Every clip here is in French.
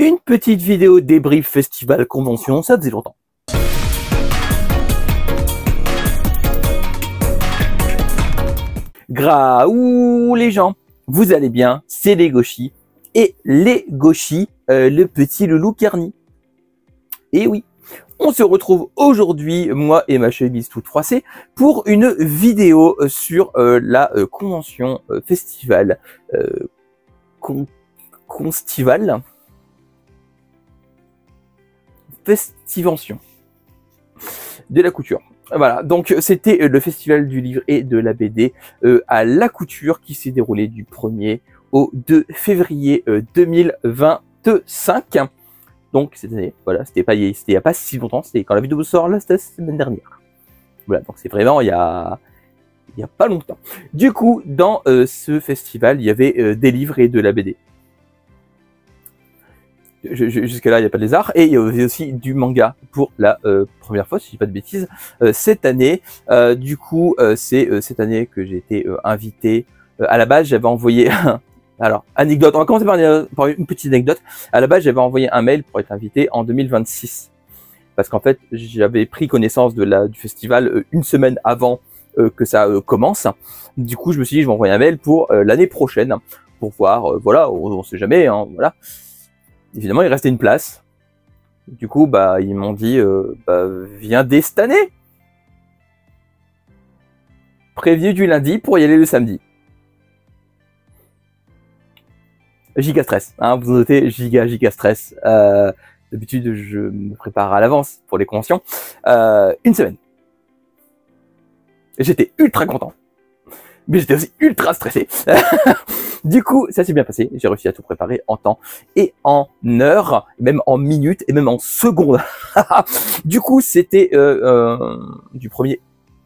Une petite vidéo débrief festival convention, ça faisait longtemps. Graou les gens, vous allez bien, c'est les Gauchis. Et les Gauchis, le petit loulou Carny. Et oui, on se retrouve aujourd'hui, moi et ma chemise toute froissée, pour une vidéo sur la convention festival constival festivention de la couture. Voilà, donc c'était le festival du livre et de la BD à la couture qui s'est déroulé du 1er au 2 février 2025. Donc cette année, voilà, c'était il y a pas si longtemps, c'était quand la vidéo sort là, c'était la semaine dernière. Voilà, donc c'est vraiment il y a pas longtemps. Du coup, dans ce festival, il y avait des livres et de la BD. Jusqu'à là, il n'y a pas de lézard. Et il y avait aussi du manga pour la première fois, si je dis pas de bêtises, cette année. Du coup, c'est cette année que j'ai été invité. À la base, j'avais envoyé... Alors, anecdote, on va commencer par une petite anecdote. À la base, j'avais envoyé un mail pour être invité en 2026. Parce qu'en fait, j'avais pris connaissance du festival une semaine avant que ça commence. Du coup, je me suis dit, je vais envoyer un mail pour l'année prochaine. Pour voir, voilà, on sait jamais, hein, voilà. Évidemment, il restait une place. Du coup, bah, ils m'ont dit, viens dès cette année. Prévenu du lundi pour y aller le samedi. Giga stress, hein, vous notez, giga stress. D'habitude, je me prépare à l'avance pour les conventions. Une semaine. J'étais ultra content. Mais j'étais aussi ultra stressé. Du coup, ça s'est bien passé. J'ai réussi à tout préparer en temps et en heure, même en minutes et même en secondes. Du coup, c'était du 1er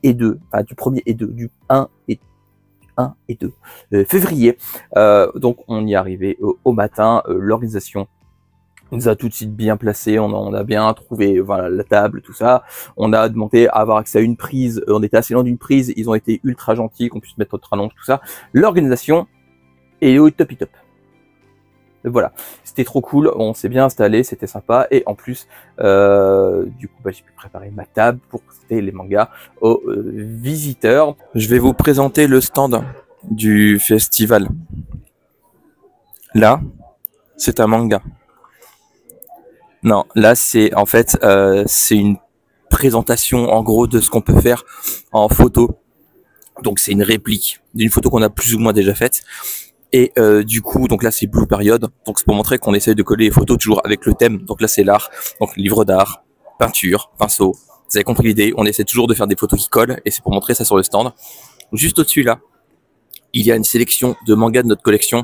et 2, enfin du 1er et 2, du 1 et 2 février. Donc, on y est arrivé au matin. L'organisation nous a tout de suite bien placé, on a bien trouvé voilà la table, tout ça. On a demandé à avoir accès à une prise. On était assez loin d'une prise. Ils ont été ultra gentils, qu'on puisse mettre notre annonce, tout ça. L'organisation est au top. Voilà, c'était trop cool. On s'est bien installé, c'était sympa. Et en plus, du coup, j'ai pu préparer ma table pour présenter les mangas aux visiteurs. Je vais vous présenter le stand du festival. Là, c'est un manga. Non, là c'est en fait c'est une présentation en gros de ce qu'on peut faire en photo. Donc c'est une réplique d'une photo qu'on a plus ou moins déjà faite. Et du coup, donc là c'est Blue Period. Donc c'est pour montrer qu'on essaye de coller les photos toujours avec le thème. Donc là c'est l'art, donc livre d'art, peinture, pinceau. Vous avez compris l'idée. On essaie toujours de faire des photos qui collent et c'est pour montrer ça sur le stand. Juste au-dessus là, il y a une sélection de mangas de notre collection.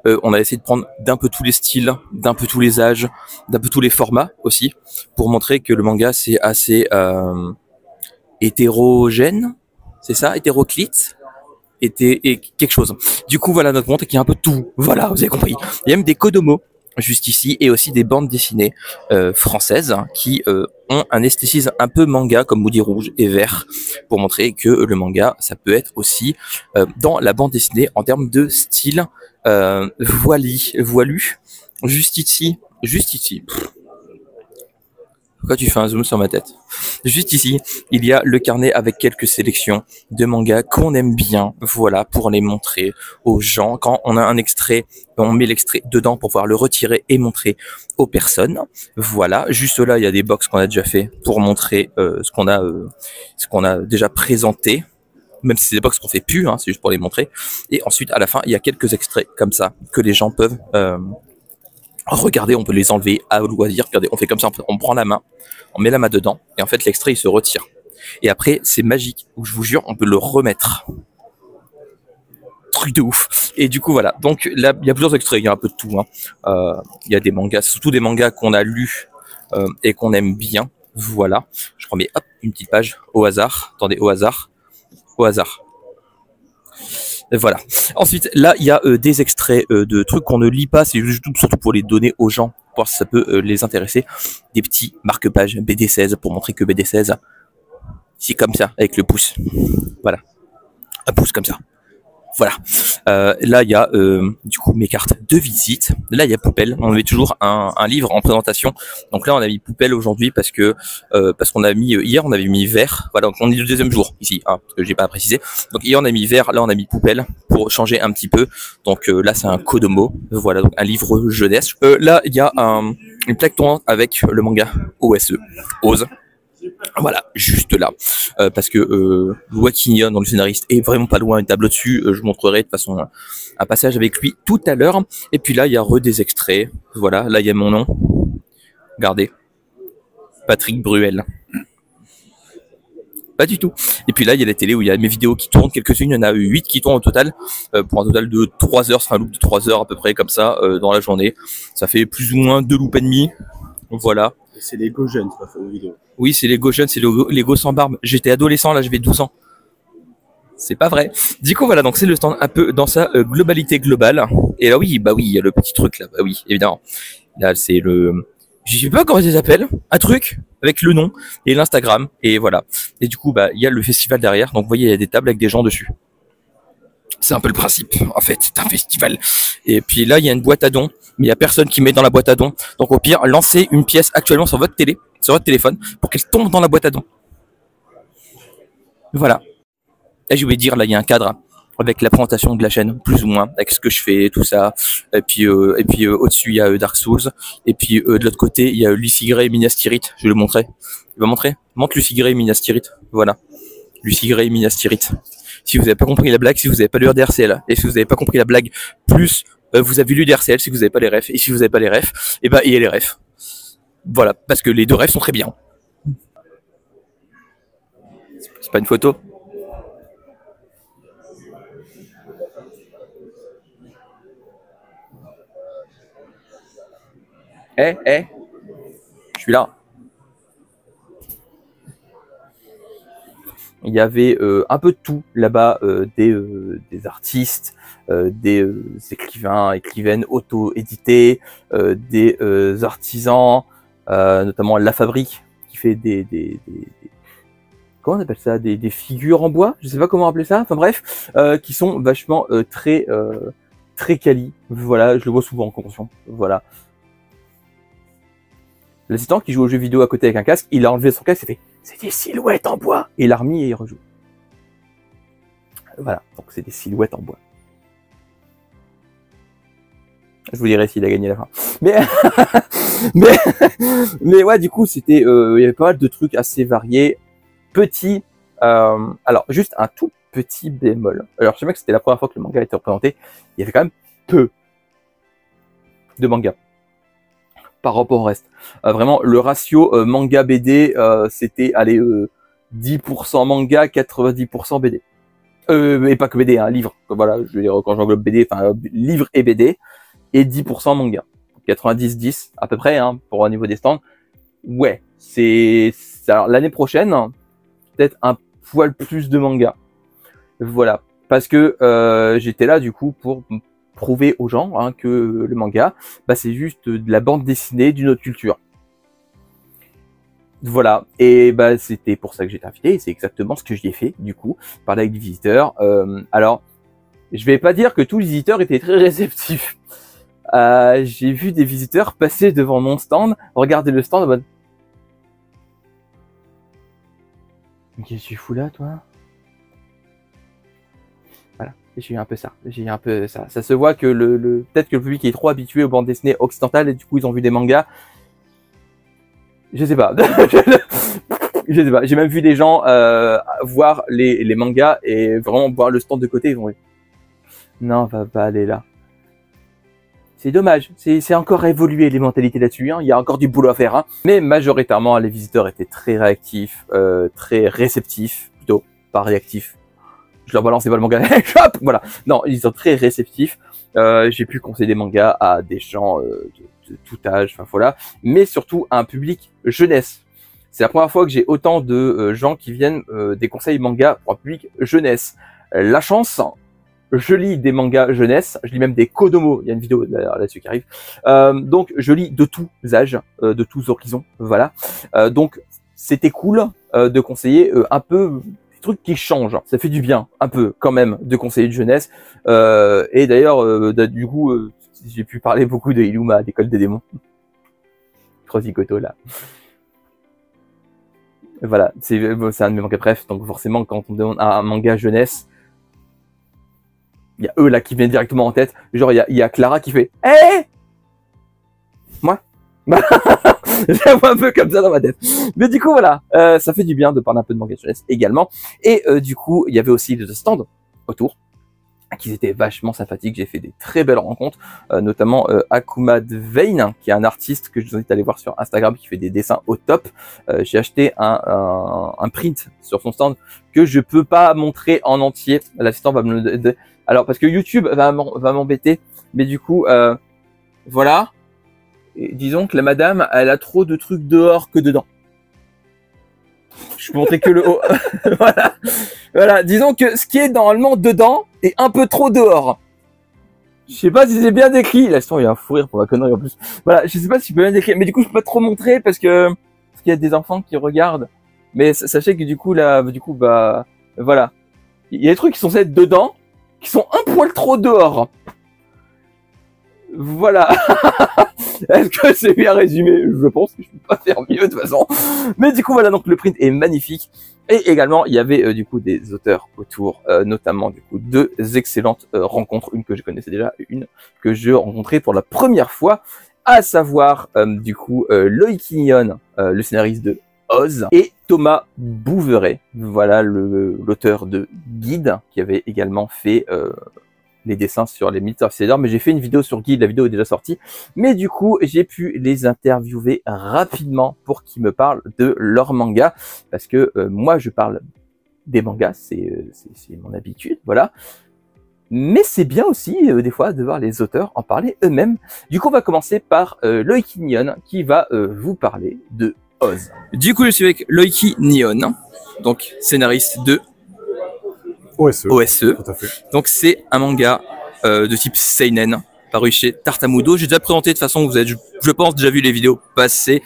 On a essayé de prendre d'un peu tous les styles, d'un peu tous les âges, d'un peu tous les formats aussi, pour montrer que le manga c'est assez hétérogène, c'est ça, hétéroclite, et quelque chose. Du coup voilà notre montre qui est un peu tout. Voilà, vous avez compris. Il y a même des Kodomo juste ici et aussi des bandes dessinées françaises qui ont un esthétisme un peu manga comme Moody Rouge et Vert pour montrer que le manga ça peut être aussi dans la bande dessinée en termes de style voilu. Juste ici. Pourquoi tu fais un zoom sur ma tête? Juste ici, il y a le carnet avec quelques sélections de mangas qu'on aime bien, voilà, pour les montrer aux gens. Quand on a un extrait, on met l'extrait dedans pour pouvoir le retirer et montrer aux personnes. Voilà, juste là, il y a des box qu'on a déjà fait pour montrer ce qu'on a déjà présenté. Même si c'est des box qu'on fait plus, hein, c'est juste pour les montrer. Et ensuite, à la fin, il y a quelques extraits comme ça que les gens peuvent regardez, on peut les enlever à loisir. Regardez, on fait comme ça, on prend la main, on met la main dedans, et en fait l'extrait il se retire. Et après c'est magique, je vous jure, on peut le remettre. Truc de ouf. Et du coup voilà, donc là il y a plusieurs extraits, il y a un peu de tout. Hein. Il y a des mangas, surtout des mangas qu'on a lus et qu'on aime bien. Voilà, je remets hop une petite page au hasard. Attendez, au hasard. Voilà. Ensuite, là, il y a des extraits de trucs qu'on ne lit pas. C'est surtout pour les donner aux gens, pour voir si ça peut les intéresser. Des petits marque-pages BD16 pour montrer que BD16, c'est comme ça, avec le pouce. Voilà. Un pouce comme ça. Voilà. Là, il y a du coup mes cartes de visite. Là, il y a poubelle. On avait toujours un livre en présentation. Donc là, on a mis poubelle aujourd'hui parce qu'on a mis hier, on avait mis vert. Voilà, donc on est le deuxième jour ici, hein, parce que j'ai pas précisé. Donc hier, on a mis vert. Là, on a mis poubelle pour changer un petit peu. Donc là, c'est un Kodomo. Voilà, donc un livre jeunesse. Là, il y a une plaque tournante avec le manga OSE. Ose. Voilà, juste là, parce que Joaquin, dans le scénariste, est vraiment pas loin, une table au-dessus. Je montrerai de toute façon un passage avec lui tout à l'heure. Et puis là, il y a des extraits. Voilà, là il y a mon nom. Regardez, Patrick Bruel. Pas du tout. Et puis là, il y a la télé où il y a mes vidéos qui tournent, quelques-unes. Il y en a 8 qui tournent au total, pour un total de 3 heures. C'est un loop de 3 heures à peu près, comme ça, dans la journée. Ça fait plus ou moins 2 loops et demi. Voilà. C'est Lego jeune, c'est pas fait une vidéo. Oui, c'est Lego jeune, c'est Lego sans barbe. J'étais adolescent, là, j'avais 12 ans. C'est pas vrai. Du coup, voilà, donc c'est le stand un peu dans sa globalité globale. Et là, oui, bah oui, il y a le petit truc là. Bah oui, évidemment. Là, c'est le... Je sais pas comment ils appellent. Un truc avec le nom et l'Instagram. Et voilà. Et du coup, bah, il y a le festival derrière. Donc, vous voyez, il y a des tables avec des gens dessus. C'est un peu le principe, en fait. C'est un festival. Et puis là, il y a une boîte à dons. Mais il y a personne qui met dans la boîte à dons. Donc, au pire, lancez une pièce actuellement sur votre télé, sur votre téléphone, pour qu'elle tombe dans la boîte à dons. Voilà. Et je voulais dire, là, il y a un cadre avec la présentation de la chaîne, plus ou moins, avec ce que je fais, tout ça. Et puis au-dessus, il y a Dark Souls. Et puis de l'autre côté, il y a Lucy Gray et Minas Tirith. Je vais le montrer. Il va montrer. Montre Lucy Gray et Minas Tirith. Voilà. Lucy Gray et Minas Tirith. Si vous n'avez pas compris la blague, si vous n'avez pas lu RDRCL, et si vous n'avez pas compris la blague, plus vous avez lu DRCL, si vous n'avez pas les refs, et si vous n'avez pas les refs, et ben il y a les refs. Voilà, parce que les deux refs sont très bien. C'est pas une photo. Je suis là. Il y avait un peu de tout là-bas, des artistes, des écrivaines auto-édités, des artisans, notamment La Fabrique, qui fait comment on appelle ça, des figures en bois, je sais pas comment appeler ça, enfin bref, qui sont vachement très quali. Voilà, je le vois souvent en convention. Voilà. L'assistant qui joue aux jeux vidéo à côté avec un casque, il a enlevé son casque, il s'est fait « c'est des silhouettes en bois !» et il l'a remis et il rejoue. Voilà, donc c'est des silhouettes en bois. Je vous dirai s'il a gagné la fin. Mais ouais, du coup, c'était, il y avait pas mal de trucs assez variés. Petit, alors juste un tout petit bémol. Alors je sais bien que c'était la première fois que le manga a été représenté. Il y avait quand même peu de mangas par rapport au reste. Vraiment, le ratio manga BD, c'était, allez, 10% manga, 90% BD. Et pas que BD, hein, livre. Voilà, je veux dire, quand j'englobe BD, enfin, livre et BD, et 10% manga. 90-10, à peu près, hein, pour au niveau des stands. Ouais, alors, l'année prochaine, peut-être un poil plus de manga. Voilà. Parce que j'étais là, du coup, pour prouver aux gens hein, que le manga, bah, c'est juste de la bande dessinée d'une autre culture. Voilà, et bah c'était pour ça que j'étais invité, et c'est exactement ce que j'y ai fait, du coup, parler avec des visiteurs. Alors, je vais pas dire que tous les visiteurs étaient très réceptifs. J'ai vu des visiteurs passer devant mon stand, regarder le stand en mode... Qu'est-ce que tu fous là, toi? Voilà, j'ai eu un peu ça. Ça se voit que peut-être que le public est trop habitué aux bandes dessinées occidentales et du coup ils ont vu des mangas. Je sais pas. Je sais pas. J'ai même vu des gens voir les mangas et vraiment voir le stand de côté. Ils vont dire non, va pas aller là. C'est dommage. C'est encore évolué les mentalités là-dessus. Hein. Il y a encore du boulot à faire. Hein. Mais majoritairement, les visiteurs étaient très réactifs, très réceptifs, plutôt pas réactifs. Je leur balançais pas le manga. Hop, voilà. Non, ils sont très réceptifs. J'ai pu conseiller des mangas à des gens de tout âge, enfin voilà, mais surtout à un public jeunesse. C'est la première fois que j'ai autant de gens qui viennent des conseils manga pour un public jeunesse. La chance, je lis des mangas jeunesse, je lis même des Kodomo, il y a une vidéo là-dessus qui arrive. Donc je lis de tous âges, de tous horizons, voilà. Donc c'était cool de conseiller un peu trucs qui changent. Ça fait du bien, un peu, quand même, de conseiller de jeunesse. Et d'ailleurs, du coup, j'ai pu parler beaucoup de Illuma, l'école des démons. Crosicoto, là. Voilà, c'est un de mes mangas. Bref, donc forcément, quand on demande un manga jeunesse, il y a eux là qui viennent directement en tête. Genre, il y a Clara qui fait « Hé !» Moi je la vois un peu comme ça dans ma tête. Mais du coup, voilà, ça fait du bien de parler un peu de manga jeunesse également. Et du coup, il y avait aussi des stands autour qui étaient vachement sympathiques. J'ai fait des très belles rencontres, notamment Akuma Dvein, qui est un artiste que je vous invite à aller voir sur Instagram, qui fait des dessins au top. J'ai acheté un print sur son stand que je peux pas montrer en entier. L'assistant va me le... Alors, parce que YouTube va m'embêter, mais du coup, voilà. Et disons que la madame, elle a trop de trucs dehors que dedans. Je peux montrer que le haut. Voilà. Voilà. Disons que ce qui est normalement dedans est un peu trop dehors. Je sais pas si c'est bien décrit. Là, il y a un fou rire pour ma connerie en plus. Voilà. Je sais pas si je peux bien décrire. Mais du coup, je peux pas trop montrer parce qu'il y a des enfants qui regardent. Mais sachez que du coup, là, bah, voilà. Il y a des trucs qui sont censés être dedans, qui sont un poil trop dehors. Voilà. Est-ce que c'est bien résumé? Je pense que je peux pas faire mieux de toute façon. Mais du coup, voilà, donc le print est magnifique. Et également, il y avait du coup des auteurs autour, notamment du coup deux excellentes rencontres. Une que je connaissais déjà, une que je rencontrais pour la première fois, à savoir du coup Loïc Nyon, le scénariste de Oz, et Thomas Bouveret, voilà l'auteur de Guide, qui avait également fait les dessins sur les Militaires Cédar, mais j'ai fait une vidéo sur Guide, la vidéo est déjà sortie, mais du coup j'ai pu les interviewer rapidement pour qu'ils me parlent de leur manga, parce que moi je parle des mangas, c'est mon habitude, voilà, mais c'est bien aussi des fois de voir les auteurs en parler eux-mêmes. Du coup on va commencer par Loïc Nyon qui va vous parler de Oz. Du coup je suis avec Loïc Nyon, donc scénariste de OSE. Tout à fait. Donc c'est un manga de type seinen paru chez Tartamudo. J'ai déjà présenté de toute façon, vous avez, je pense, déjà vu les vidéos passer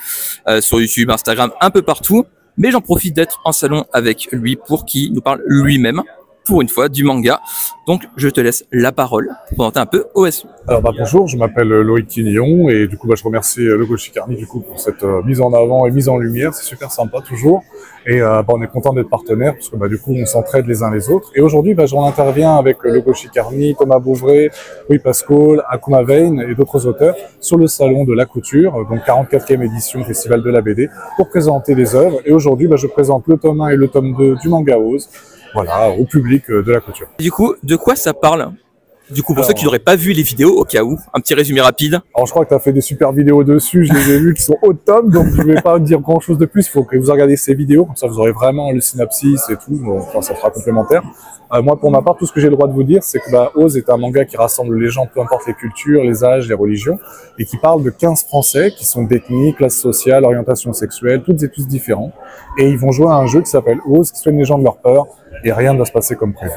sur YouTube, Instagram, un peu partout. Mais j'en profite d'être en salon avec lui pour qu'il nous parle lui-même, pour une fois, du manga. Donc je te laisse la parole pour présenter un peu OSE. Alors bonjour, je m'appelle Loïc Nyon et du coup je remercie le Goshikarni du coup pour cette mise en avant et mise en lumière, c'est super sympa toujours. Et on est content d'être partenaires parce que du coup on s'entraide les uns les autres. Et aujourd'hui j'en interviens avec le Goshikarni, Thomas Bouveret, Louis Pascal, Akuma Vein et d'autres auteurs sur le salon de la couture, donc 44e édition Festival de la BD, pour présenter des œuvres. Et aujourd'hui je présente le tome 1 et le tome 2 du manga Oz, voilà, au public de la couture. Du coup, de quoi ça parle? Du coup, pour ceux qui n'auraient pas vu les vidéos, au cas où, un petit résumé rapide. Alors, je crois que tu as fait des super vidéos dessus, je les ai vues qui sont au top, donc je vais pas dire grand chose de plus. Il faut que vous regardiez ces vidéos, comme ça vous aurez vraiment le synopsis et tout, enfin, ça sera complémentaire. Moi, pour ma part, tout ce que j'ai le droit de vous dire, c'est que Oz est un manga qui rassemble les gens, peu importe les cultures, les âges, les religions, et qui parle de 15 Français qui sont d'ethnie, classe sociale, orientation sexuelle, toutes et tous différents. Et ils vont jouer à un jeu qui s'appelle Oz, qui soigne les gens de leur peur, et rien ne va se passer comme prévu.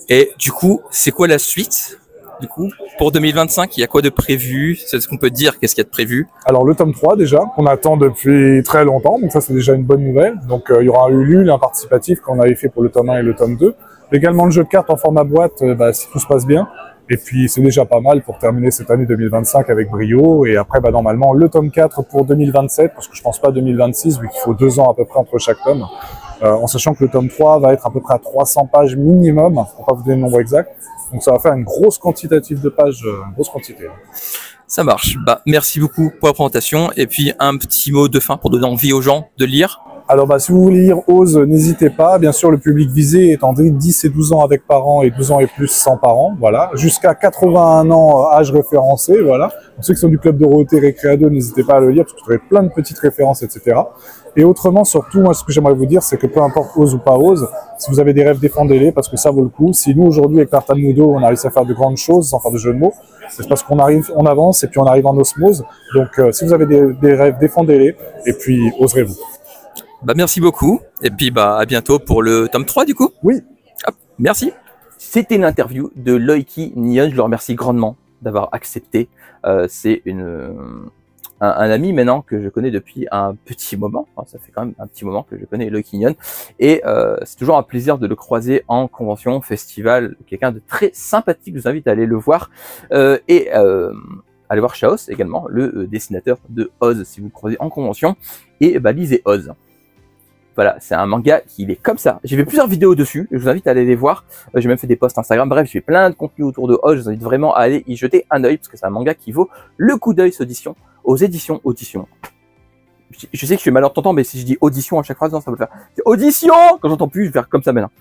Et du coup, c'est quoi la suite? Du coup, pour 2025, il y a quoi de prévu? C'est ce qu'on peut dire, qu'est-ce qu'il y a de prévu? Alors le tome 3 déjà, qu'on attend depuis très longtemps, donc ça c'est déjà une bonne nouvelle. Donc il y aura eu Ulule, un participatif qu'on avait fait pour le tome 1 et le tome 2. Également le jeu de cartes en format boîte, si tout se passe bien. Et puis c'est déjà pas mal pour terminer cette année 2025 avec brio. Et après normalement le tome 4 pour 2027, parce que je pense pas 2026, vu qu'il faut 2 ans à peu près entre chaque tome. En sachant que le tome 3 va être à peu près à 300 pages minimum, pour pas vous donner le nombre exact. Donc ça va faire une grosse quantitative de pages, une grosse quantité. Ça marche. Merci beaucoup pour la présentation. Et puis un petit mot de fin pour donner envie aux gens de lire. Alors si vous voulez lire Oz, n'hésitez pas. Bien sûr, le public visé est entre 10 et 12 ans avec parents et 12 ans et plus sans parents. Voilà. Jusqu'à 81 ans, âge référencé. Voilà. Pour ceux qui sont du club Dorothée Récréado, n'hésitez pas à le lire parce que vous aurez plein de petites références, etc. Et autrement, surtout, moi, ce que j'aimerais vous dire, c'est que peu importe Oz ou pas Oz, si vous avez des rêves, défendez-les parce que ça vaut le coup. Si nous, aujourd'hui, avec Tartamudo, on a réussi à faire de grandes choses sans faire de jeu de mots, c'est parce qu'on arrive, on avance et puis on arrive en osmose. Donc, si vous avez des rêves, défendez-les et puis oserez-vous. Merci beaucoup. Et puis, à bientôt pour le tome 3, du coup. Oui. Hop, merci. C'était une interview de Loïc Nyon. Je le remercie grandement d'avoir accepté. C'est un ami maintenant que je connais depuis un petit moment. Enfin, ça fait quand même un petit moment que je connais Loïc Nyon. Et c'est toujours un plaisir de le croiser en convention, festival. Quelqu'un de très sympathique. Je vous invite à aller le voir. Allez voir Chaos également, le dessinateur de Oz, si vous le croisez en convention. Et bah, lisez Oz. Voilà, c'est un manga qui est comme ça. J'ai fait plusieurs vidéos dessus, je vous invite à aller les voir. J'ai même fait des posts Instagram, bref, j'ai fait plein de contenu autour de Oz. Je vous invite vraiment à aller y jeter un œil, parce que c'est un manga qui vaut le coup d'œil aux éditions Audition. Je sais que je suis malentendant, mais si je dis audition à chaque phrase, non, ça va le faire. C'est audition! Quand j'entends plus, je vais faire comme ça maintenant.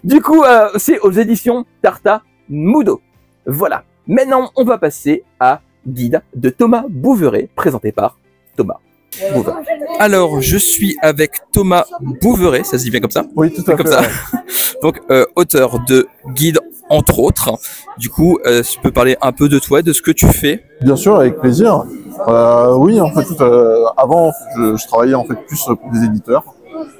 Du coup, c'est aux éditions Tarta Mudo. Voilà. Maintenant, on va passer à Guide de Thomas Bouveret, présenté par Thomas Bouveret. Alors, je suis avec Thomas Bouveret, ça se dit bien comme ça? Oui, tout à fait. Comme ça. Donc, auteur de guide, entre autres. Du coup, tu peux parler un peu de toi, de ce que tu fais? Bien sûr, avec plaisir. Oui, en fait, avant, je travaillais en fait plus pour des éditeurs.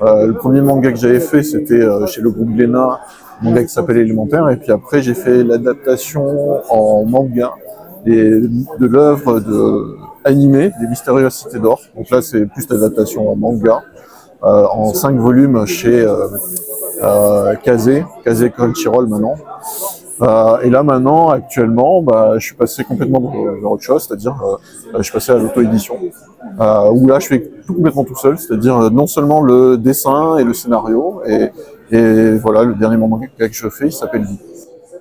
Le premier manga que j'avais fait, c'était chez le groupe Glénat, un manga qui s'appelle Élémentaire. Et puis après, j'ai fait l'adaptation en manga de l'œuvre animée des Mystérieuses Cités d'Or. Donc là, c'est plus l'adaptation en manga, en 5 volumes chez Kazé Crunchyroll maintenant. Et là maintenant, actuellement, je suis passé complètement vers autre chose, c'est-à-dire je suis passé à l'auto-édition, où là je fais tout complètement tout seul, c'est-à-dire non seulement le dessin et le scénario, et voilà, le dernier manga que je fais, il s'appelle Guide.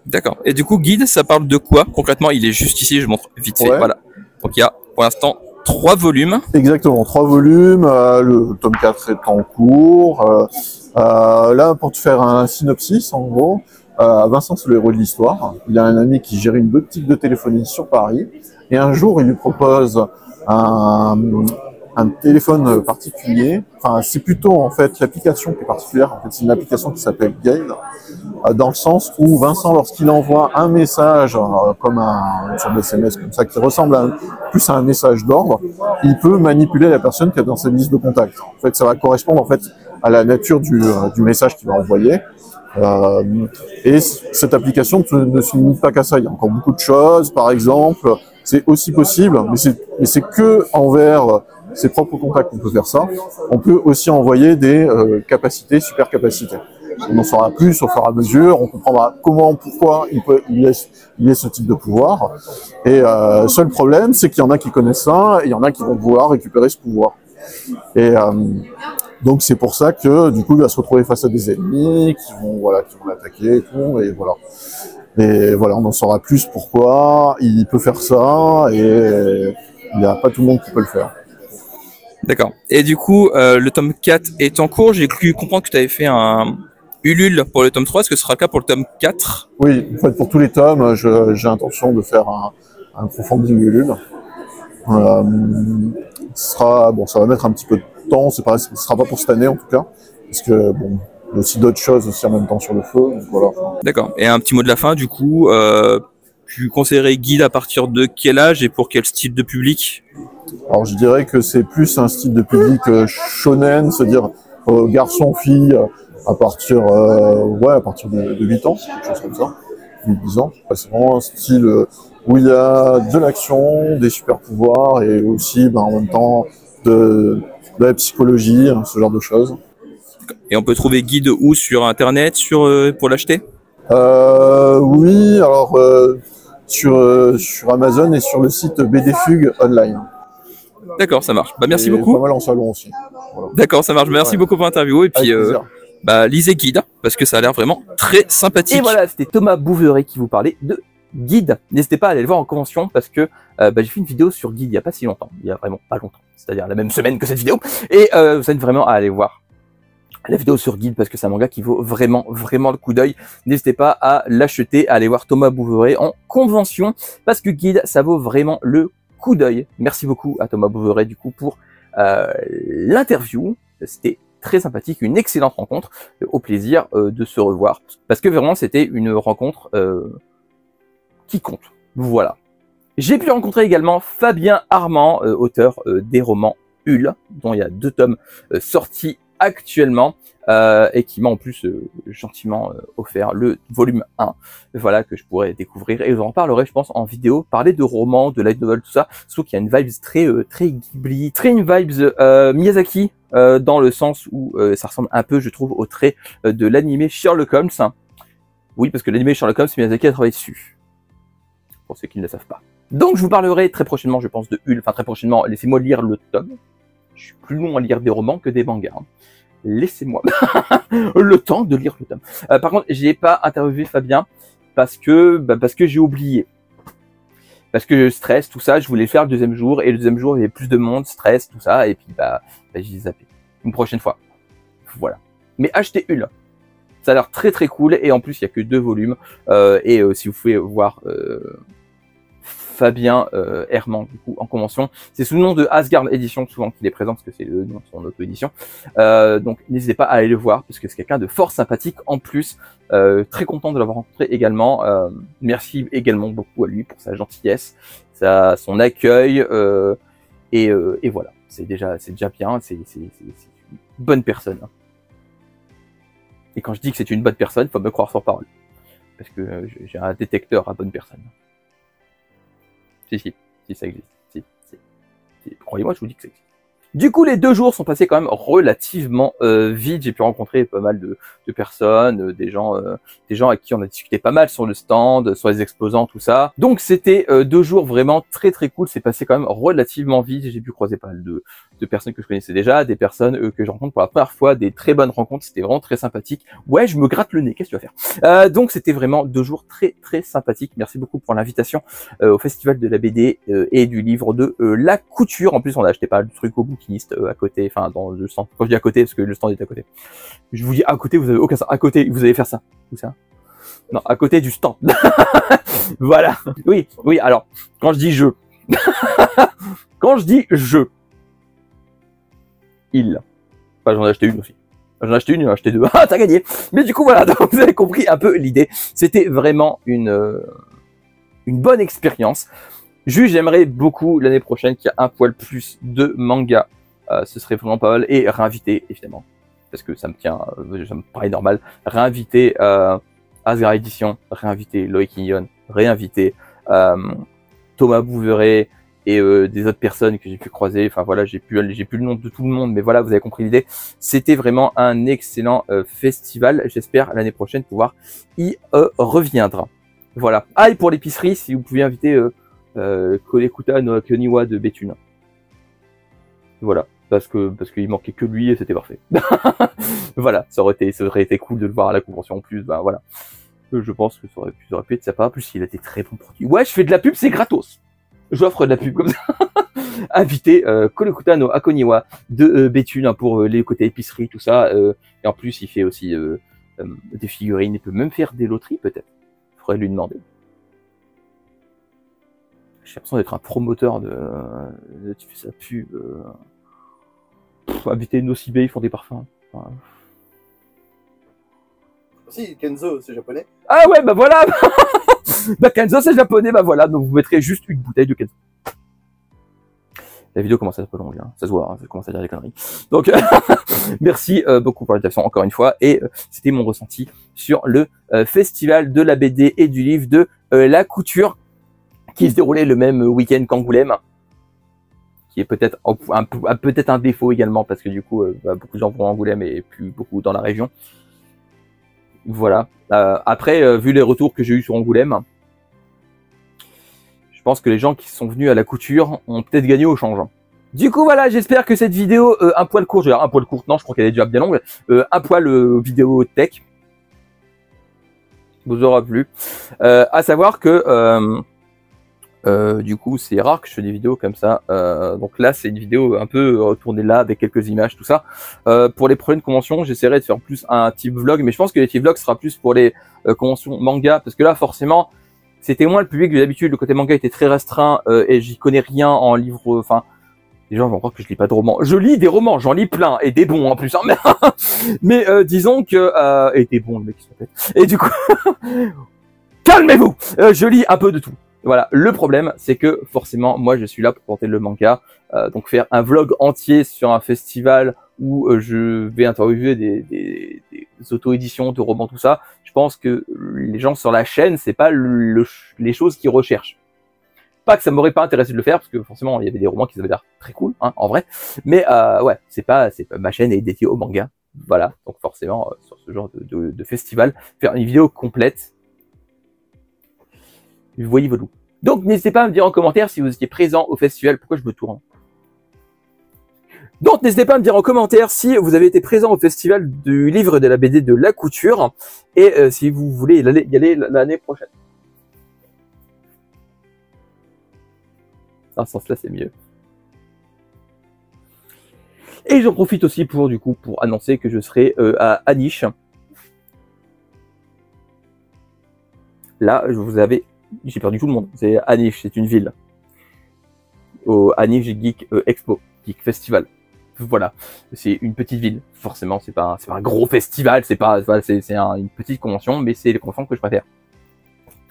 D'accord. Et du coup, Guide, ça parle de quoi concrètement? Il est juste ici, je montre vite fait. Ouais. Voilà. Donc il y a pour l'instant 3 volumes. Exactement, 3 volumes, le tome 4 est en cours. Là, pour te faire un synopsis, en gros, Vincent, c'est le héros de l'histoire. Il a un ami qui gère une boutique de téléphonie sur Paris. Et un jour, il lui propose un téléphone particulier. Enfin, c'est plutôt, en fait, l'application qui est particulière. En fait, c'est une application qui s'appelle Guide, dans le sens où Vincent, lorsqu'il envoie un message, comme une sorte de SMS comme ça, qui ressemble plus à un message d'ordre, il peut manipuler la personne qui est dans sa liste de contacts. En fait, ça va correspondre, en fait, à la nature du message qu'il va envoyer. Et cette application ne se limite pas qu'à ça. Il y a encore beaucoup de choses. Par exemple, c'est aussi possible, mais c'est que envers ses propres contacts qu'on peut faire ça. On peut aussi envoyer des super capacités. On en saura plus au fur et à mesure. On comprendra comment, pourquoi il ait ce type de pouvoir. Et seul problème, c'est qu'il y en a qui connaissent ça, et il y en a qui vont pouvoir récupérer ce pouvoir. Et donc c'est pour ça que du coup il va se retrouver face à des ennemis qui vont l'attaquer et tout, et voilà. Et voilà, on en saura plus pourquoi il peut faire ça, et il n'y a pas tout le monde qui peut le faire. D'accord. Et du coup, le tome 4 est en cours. J'ai cru comprendre que tu avais fait un Ulule pour le tome 3. Est-ce que ce sera le cas pour le tome 4? Oui, en fait pour tous les tomes, j'ai l'intention de faire un crowdfunding Ulule. Ça va mettre un petit peu de temps, ce sera pas pour cette année en tout cas, parce que bon, il y a aussi d'autres choses aussi en même temps sur le feu, donc voilà. D'accord. Et un petit mot de la fin, du coup, tu conseillerais Guide à partir de quel âge et pour quel style de public? Alors je dirais que c'est plus un style de public shonen, c'est-à-dire garçon-fille, à partir de 8 ans, quelque chose comme ça, 8-10 ans. C'est vraiment un style où il y a de l'action, des super pouvoirs, et aussi en même temps de la psychologie, ce genre de choses. Et on peut trouver Guide où? Sur internet, pour l'acheter? Oui, alors sur Amazon et sur le site BD Fugue Online. D'accord, ça marche. Merci et beaucoup. Pas mal en salon aussi. Voilà. D'accord, ça marche. Merci beaucoup pour l'interview. Et puis, lisez Guide, parce que ça a l'air vraiment très sympathique. Et voilà, c'était Thomas Bouveret qui vous parlait de Guide. N'hésitez pas à aller le voir en convention, parce que j'ai fait une vidéo sur Guide il n'y a pas si longtemps. Il y a vraiment pas longtemps. C'est-à-dire la même semaine que cette vidéo. Et vous invite vraiment à aller voir la vidéo sur Guide, parce que c'est un manga qui vaut vraiment, vraiment le coup d'œil. N'hésitez pas à l'acheter, à aller voir Thomas Bouveret en convention, parce que Guide, ça vaut vraiment le coup d'œil. Merci beaucoup à Thomas Bouveret, du coup, pour l'interview. C'était très sympathique, une excellente rencontre. Au plaisir de se revoir, parce que vraiment, c'était une rencontre qui compte. Voilà. J'ai pu rencontrer également Fabien Armand, auteur des romans Hul, dont il y a 2 tomes sortis actuellement et qui m'a en plus gentiment offert le volume 1, voilà, que je pourrais découvrir et j'en reparlerai, je pense, en vidéo, parler de romans, de light novel, tout ça, sauf qu'il y a une vibes très Ghibli, très une vibes Miyazaki, dans le sens où ça ressemble un peu, je trouve, au trait de l'animé Sherlock Holmes. Oui, parce que l'animé Sherlock Holmes, Miyazaki a travaillé dessus, pour ceux qui ne le savent pas. Donc je vous parlerai très prochainement, je pense, de Hul, enfin très prochainement, laissez-moi lire le tome. Je suis plus long à lire des romans que des mangas. Hein. Laissez-moi le temps de lire le tome. Par contre, j'ai pas interviewé Fabien parce que j'ai oublié. Parce que je stresse, tout ça, je voulais le faire le deuxième jour, et le deuxième jour, il y avait plus de monde, stress, tout ça, et puis j'ai zappé. Une prochaine fois. Voilà. Mais achetez Hul. Ça a l'air très cool, et en plus, il y a que 2 volumes. Si vous pouvez voir Fabien Herman, du coup, en convention. C'est sous le nom de Asgard Edition, souvent qu'il est présent, parce que c'est le nom de son auto-édition. Donc, n'hésitez pas à aller le voir, parce que c'est quelqu'un de fort sympathique, en plus. Très content de l'avoir rencontré également. Merci également beaucoup à lui pour sa gentillesse, son accueil, et voilà. C'est déjà bien, c'est une bonne personne. Et quand je dis que c'est une bonne personne, faut me croire sur parole. Parce que j'ai un détecteur à bonne personne. Si, ça existe. Si. Croyez-moi, je vous dis que ça existe. Du coup, les 2 jours sont passés quand même relativement vite. J'ai pu rencontrer pas mal de personnes, des gens avec qui on a discuté pas mal sur le stand, sur les exposants, tout ça. Donc c'était 2 jours vraiment très cool. C'est passé quand même relativement vite. J'ai pu croiser pas mal de personnes que je connaissais déjà, des personnes que je rencontre pour la première fois, des très bonnes rencontres. C'était vraiment très sympathique. Ouais, je me gratte le nez. Qu'est-ce que tu vas faire? Donc c'était vraiment 2 jours très sympathiques. Merci beaucoup pour l'invitation au festival de la BD et du livre de La Couture. En plus, on a acheté pas mal de trucs au bouquiniste à côté, enfin dans le stand. Quand je dis à côté, parce que le stand est à côté. Je vous dis à côté, vous avez aucun sens. À côté, vous allez faire ça. Où ça? Non, à côté du stand. Voilà. Oui. Alors, quand je dis je, quand je dis je, enfin, j'en ai acheté une aussi. J'en ai acheté une, j'en ai acheté 2. Ah, t'as gagné. Mais du coup, voilà. Donc, vous avez compris un peu l'idée. C'était vraiment une bonne expérience. Juste, j'aimerais beaucoup l'année prochaine qu'il y ait un poil plus de manga. Ce serait vraiment pas mal. Et réinviter, évidemment. Parce que ça me paraît normal. Réinviter Asgard Edition, réinviter Loïc Ignon, réinviter Thomas Bouveret et des autres personnes que j'ai pu croiser. Enfin voilà, j'ai plus le nom de tout le monde, mais voilà, vous avez compris l'idée. C'était vraiment un excellent festival. J'espère l'année prochaine pouvoir y reviendre. Voilà. Ah, et pour l'épicerie, si vous pouviez inviter Kolekuta no Akoniwa de Béthune. Voilà. Parce qu'il manquait que lui et c'était parfait. Voilà, ça aurait été cool de le voir à la convention en plus. Ben voilà. Je pense que ça aurait pu être sympa. En plus, il a été très bon produit. Ouais, je fais de la pub, c'est gratos. J'offre de la pub comme ça. Invité Kolekuta no Akoniwa de Béthune pour les côtés épicerie, tout ça. Et en plus, il fait aussi des figurines. Il peut même faire des loteries, peut-être. Il faudrait lui demander. J'ai l'impression d'être un promoteur tu fais sa pub. Inviter Nocibé, ils font des parfums. Enfin... Si, Kenzo, c'est japonais. Ah ouais, bah voilà. Bah Kenzo, c'est japonais, bah voilà. Donc vous mettrez juste une bouteille de Kenzo. La vidéo commence à être longue, hein. Ça se voit, hein, ça commence à dire des conneries. Donc, merci beaucoup pour l'invitation encore une fois. Et c'était mon ressenti sur le festival de la BD et du livre de La Couture, qui se déroulait le même week-end qu'Angoulême. Qui est peut-être un défaut également, parce que du coup, beaucoup de gens vont à Angoulême et plus beaucoup dans la région. Voilà. Après, vu les retours que j'ai eu sur Angoulême, je pense que les gens qui sont venus à La Couture ont peut-être gagné au change. Du coup, voilà, j'espère que cette vidéo, un poil court, non, je crois qu'elle est déjà bien longue, un poil vidéo tech, vous aura plu. À savoir que... du coup, c'est rare que je fais des vidéos comme ça. Donc là, c'est une vidéo un peu retournée là avec quelques images, tout ça. Pour les prochaines conventions, j'essaierai de faire plus un type vlog, mais je pense que les types vlogs sera plus pour les conventions manga, parce que là, forcément, c'était moins le public que d'habitude. Le côté manga était très restreint et j'y connais rien en livre. Enfin, les gens vont croire que je lis pas de romans. Je lis des romans, j'en lis plein et des bons en plus. Hein, mais disons que et des bons, le mec qui se répète. Et du coup, calmez-vous. Je lis un peu de tout. Voilà, le problème, c'est que forcément, moi, je suis là pour porter le manga. Donc faire un vlog entier sur un festival où je vais interviewer des auto-éditions de romans, tout ça. Je pense que les gens sur la chaîne, c'est pas les choses qu'ils recherchent. Pas que ça m'aurait pas intéressé de le faire, parce que forcément, il y avait des romans qui avaient l'air très cool, hein, en vrai. Mais ouais, c'est pas ma chaîne est dédiée au manga. Voilà, donc forcément, sur ce genre de festival, faire une vidéo complète, vous voyez vos loups. Donc n'hésitez pas à me dire en commentaire si vous étiez présent au festival. Pourquoi je me tourne? Donc n'hésitez pas à me dire en commentaire si vous avez été présent au festival du livre et de la BD de La Couture et si vous voulez y aller l'année prochaine. Dans ce sens-là, c'est mieux. Et j'en profite aussi pour annoncer que je serai à Aniche. Là, j'ai perdu tout le monde. C'est Aniche, c'est une ville. Au Aniche Geek Expo, Geek Festival. Voilà, c'est une petite ville. Forcément, c'est pas un gros festival, c'est une petite convention, mais c'est les conventions que je préfère.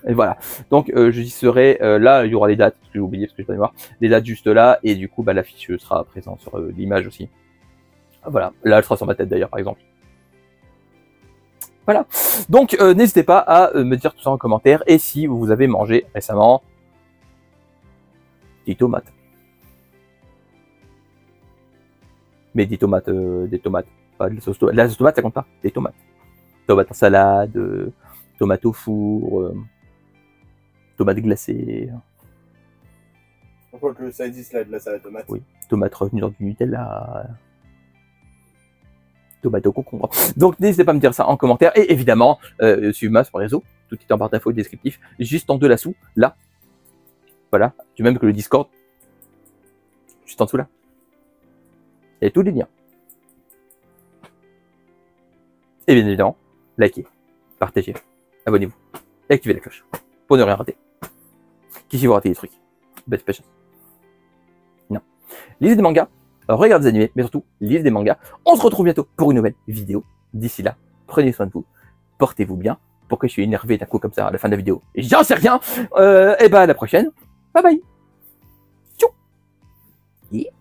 Et voilà. Donc j'y serai là, il y aura les dates, parce que j'ai oublié, parce que je vais voir les dates juste là, et du coup l'affiche sera présente sur l'image aussi. Voilà, là elle sera sur ma tête d'ailleurs par exemple. Voilà. Donc n'hésitez pas à me dire tout ça en commentaire, et si vous avez mangé récemment des tomates. Mais des tomates, pas de la sauce tomate. La sauce tomate ça compte pas, des tomates. Tomates en salade, tomates au four, tomates glacées. Je crois que ça existe là, de la salade de tomate. Oui, tomates revenues dans du Nutella. Tomates au concombre. Donc n'hésitez pas à me dire ça en commentaire. Et évidemment, suivez-moi sur les réseaux. Tout est en barre d'infos et descriptif. Juste en dessous, là. Voilà. Du même que le Discord. Juste en dessous là. Il y a tous les liens. Et bien évidemment, likez, partagez, abonnez-vous et activez la cloche pour ne rien rater. Qui si vous ratez des trucs, best patience. Non. Lisez des mangas, regardez des animés, mais surtout, lisez des mangas. On se retrouve bientôt pour une nouvelle vidéo. D'ici là, prenez soin de vous, portez-vous bien. Pourquoi je suis énervé d'un coup comme ça à la fin de la vidéo? Et j'en sais rien. Et ben à la prochaine. Bye bye. Tchou. Yeah.